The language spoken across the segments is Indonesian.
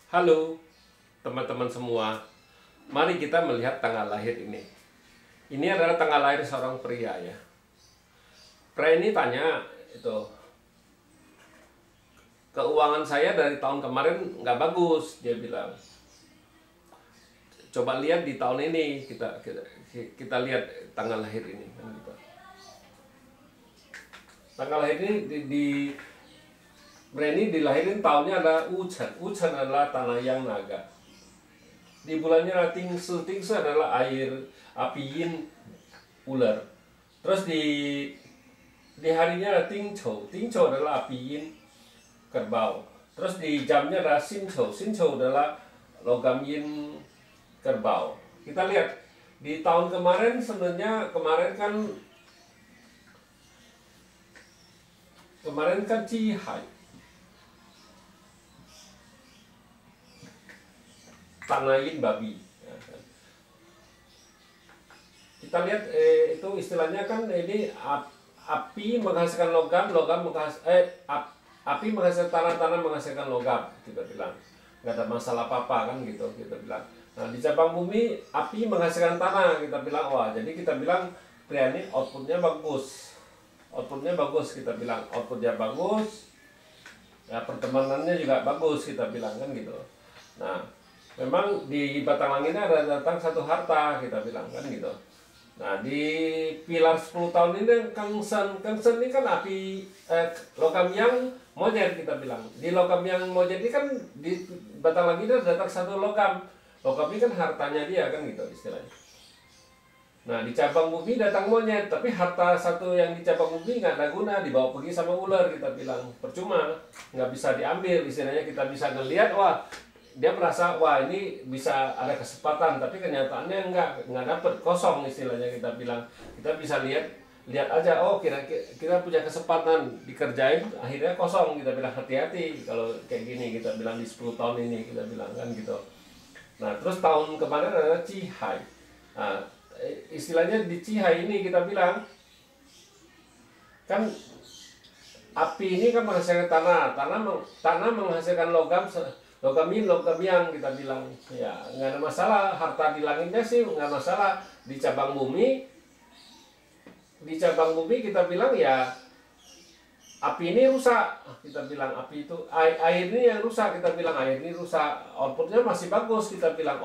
Halo teman-teman semua, mari kita melihat tanggal lahir ini. Ini adalah tanggal lahir seorang pria ya. Pria ini tanya, keuangan saya dari tahun kemarin nggak bagus, dia bilang. Coba lihat di tahun ini, kita lihat tanggal lahir ini. Kan gitu. Tanggal lahir ini Breni dilahirin tahunnya ada Uchen. Uchen adalah tanah yang naga. Di bulannya ada Tingsu. Tingsu adalah air, api yin, ular. Terus di harinya ada Tingchou. Tingchou adalah api yin, kerbau. Terus di jamnya ada Sinchou. Sinchou adalah logam yin, kerbau. Kita lihat di tahun kemarin sebenarnya kemarin kan Cihai. Tanah yin babi. Kita lihat itu istilahnya kan ini api menghasilkan logam, api menghasilkan tanah menghasilkan logam, kita bilang. Nggak ada masalah apa-apa kan gitu, kita bilang. Nah, di cabang bumi api menghasilkan tanah, kita bilang. Wah, jadi kita bilang pria ini outputnya bagus. Outputnya bagus, kita bilang. Outputnya bagus. Ya, pertemanannya juga bagus, kita bilang kan gitu. Nah, memang di batang langitnya ada datang satu harta, kita bilang kan gitu. Nah, di pilar 10 tahun ini Kangsen ini kan api logam yang monyet, kita bilang. Di logam yang monyet ini kan di batang langitnya datang satu logam. Logam ini kan hartanya dia kan gitu istilahnya. Nah, di cabang bumi datang monyet, tapi harta satu yang di cabang bumi nggak ada guna, dibawa pergi sama ular, kita bilang. Percuma, nggak bisa diambil, istilahnya kita bisa ngelihat, wah, dia merasa, wah ini bisa ada kesempatan, tapi kenyataannya nggak dapet, kosong istilahnya kita bilang. Kita bisa lihat aja, oh kita punya kesempatan dikerjain, akhirnya kosong, kita bilang. Hati-hati kalau kayak gini, kita bilang di 10 tahun ini, kita bilang kan gitu. Nah, terus tahun kemarin adalah Cihai. Nah, istilahnya di Cihai ini kita bilang, kan api ini kan menghasilkan tanah menghasilkan logam yang kita bilang. Ya, nggak ada masalah, harta di langitnya sih nggak masalah. Di cabang bumi kita bilang ya, api ini rusak, kita bilang. Api itu air ini yang rusak, kita bilang. Air ini rusak, outputnya masih bagus, kita bilang.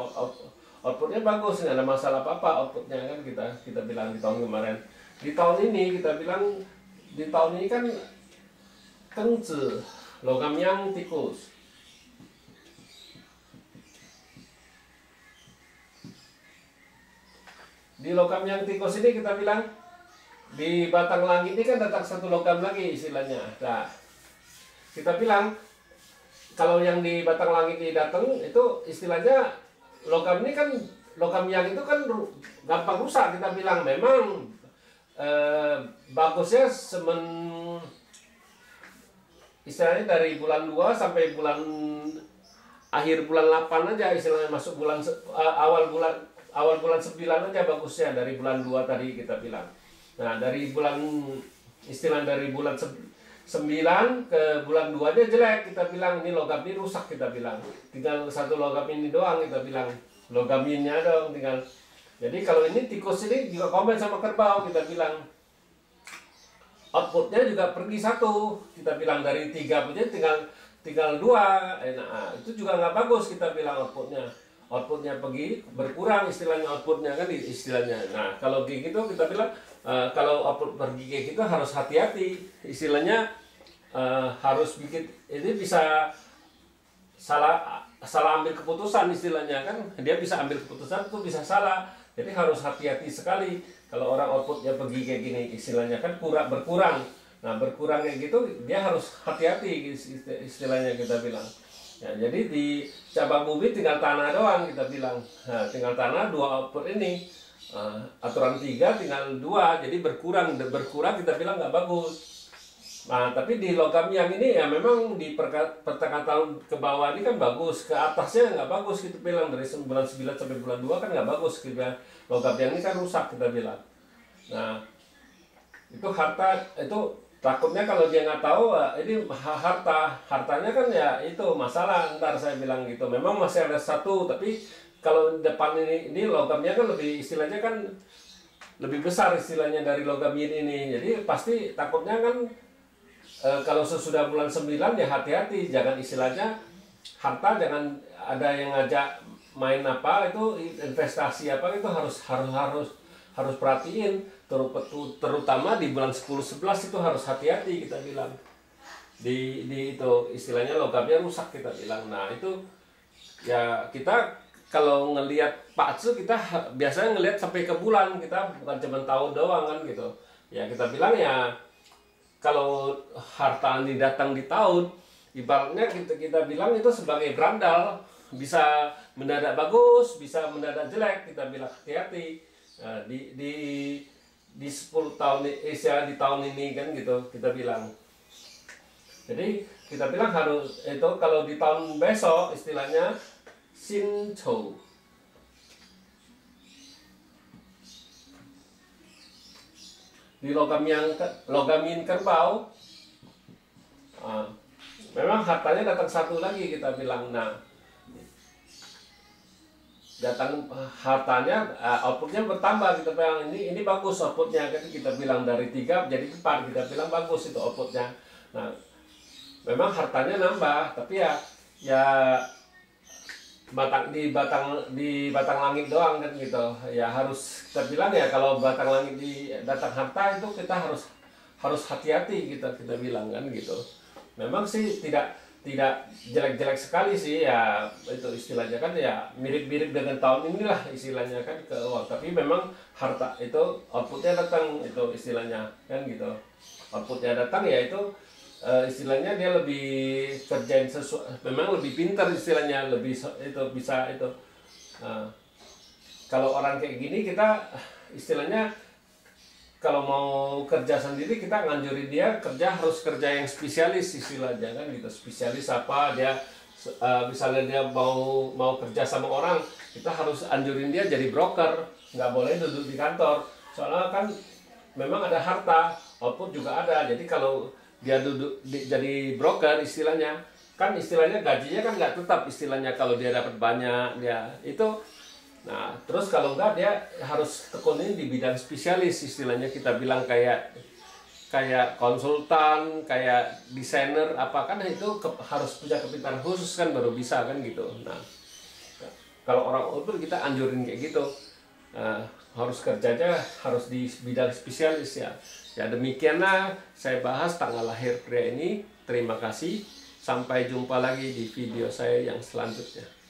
Outputnya bagus, nggak ada masalah apa-apa outputnya kan, kita bilang. Di tahun kemarin, di tahun ini kita bilang, di tahun ini kan Tengzi, logam yang tikus. Di logam yang tikus ini kita bilang, di batang langit ini kan datang satu logam lagi istilahnya. Nah, kita bilang kalau yang di batang langit ini datang itu istilahnya logam ini kan, logam yang itu kan gampang rusak, kita bilang. Memang bagusnya istilahnya dari bulan 2 sampai akhir bulan 8 aja istilahnya, masuk awal bulan 9 aja bagusnya, dari bulan 2 tadi kita bilang. Nah, dari bulan 9 ke bulan 2 aja jelek, kita bilang. Ini logam ini rusak, kita bilang. Tinggal satu logam ini doang, kita bilang. Logam yin-nya dong tinggal. Jadi kalau ini tikus ini juga komen sama kerbau, kita bilang. Outputnya juga pergi satu, kita bilang. Dari 3 punya tinggal 2. Nah, itu juga nggak bagus, kita bilang. Outputnya pergi, berkurang istilahnya, outputnya kan istilahnya. Nah, kalau kayak gitu kita bilang, kalau output pergi kayak gitu harus hati-hati istilahnya. Harus bikin ini, bisa salah ambil keputusan istilahnya kan. Dia bisa ambil keputusan itu bisa salah, jadi harus hati-hati sekali kalau orang outputnya pergi kayak gini istilahnya kan, berkurang. Nah, berkurang kayak gitu dia harus hati-hati istilahnya, kita bilang. Ya, jadi di cabang bumi tinggal tanah doang, kita bilang. Nah, tinggal tanah, 2 output ini. Aturan 3 tinggal 2, jadi berkurang kita bilang nggak bagus. Nah, tapi di logam yang ini ya memang di pertengahan tahun ke bawah ini kan bagus, ke atasnya nggak bagus, kita bilang. Dari bulan 9 sampai bulan 2 kan nggak bagus, kita bilang. Logam yang ini kan rusak, kita bilang. Nah, itu harta, itu takutnya kalau dia nggak tahu, ini hartanya kan ya itu masalah, ntar saya bilang gitu. Memang masih ada satu, tapi kalau depan ini logamnya kan lebih, istilahnya kan lebih besar istilahnya dari logam ini. Jadi pasti takutnya kan kalau sesudah bulan 9 ya hati-hati, jangan istilahnya harta, jangan ada yang ngajak main apa itu, investasi apa itu harus perhatiin, terutama di bulan 10-11 itu harus hati-hati kita bilang. Di itu istilahnya logamnya rusak kita bilang. Nah, itu ya kita kalau ngelihat Paksu, kita biasanya ngelihat sampai ke bulan, kita bukan cuma tahun doang kan gitu. Ya kita bilang ya kalau harta ini datang di tahun, ibaratnya kita bilang itu sebagai berandal, bisa mendadak bagus, bisa mendadak jelek, kita bilang hati-hati. Nah, di 10 tahun di tahun ini kan gitu kita bilang. Jadi kita bilang harus itu kalau di tahun besok istilahnya Sinchou. Di logamin kerbau, memang hartanya datang satu lagi kita bilang. Nah, datang hartanya, outputnya bertambah kita bilang, ini bagus outputnya kan, kita bilang dari 3 jadi 4, kita bilang bagus itu outputnya. Nah, memang hartanya nambah, tapi ya di batang langit doang kan gitu. Ya harus kita bilang ya kalau batang langit di datang harta itu kita harus hati-hati, kita bilang kan gitu. Memang sih tidak jelek-jelek sekali sih ya, itu istilahnya kan ya mirip-mirip dengan tahun inilah istilahnya kan ke uang, tapi memang harta itu outputnya datang, itu istilahnya kan gitu. Outputnya datang ya itu istilahnya dia lebih kerjain sesuatu, memang lebih pintar istilahnya, lebih itu bisa itu. Kalau orang kayak gini kita istilahnya kalau mau kerja sendiri kita nganjurin dia harus kerja yang spesialis istilahnya kan gitu. Spesialis apa dia, misalnya dia mau kerja sama orang, kita harus anjurin dia jadi broker, nggak boleh duduk di kantor, soalnya kan memang ada harta, output juga ada. Jadi kalau dia duduk jadi broker istilahnya kan, istilahnya gajinya kan nggak tetap istilahnya, kalau dia dapat banyak dia itu. Nah, terus kalau enggak dia harus tekunin di bidang spesialis istilahnya, kita bilang kayak konsultan, kayak desainer apa kan, itu harus punya kepintaran khusus kan baru bisa kan gitu. Nah, kalau orang output kita anjurin kayak gitu, harus kerjanya harus di bidang spesialis ya. Ya demikianlah saya bahas tanggal lahir pria ini. Terima kasih, sampai jumpa lagi di video saya yang selanjutnya.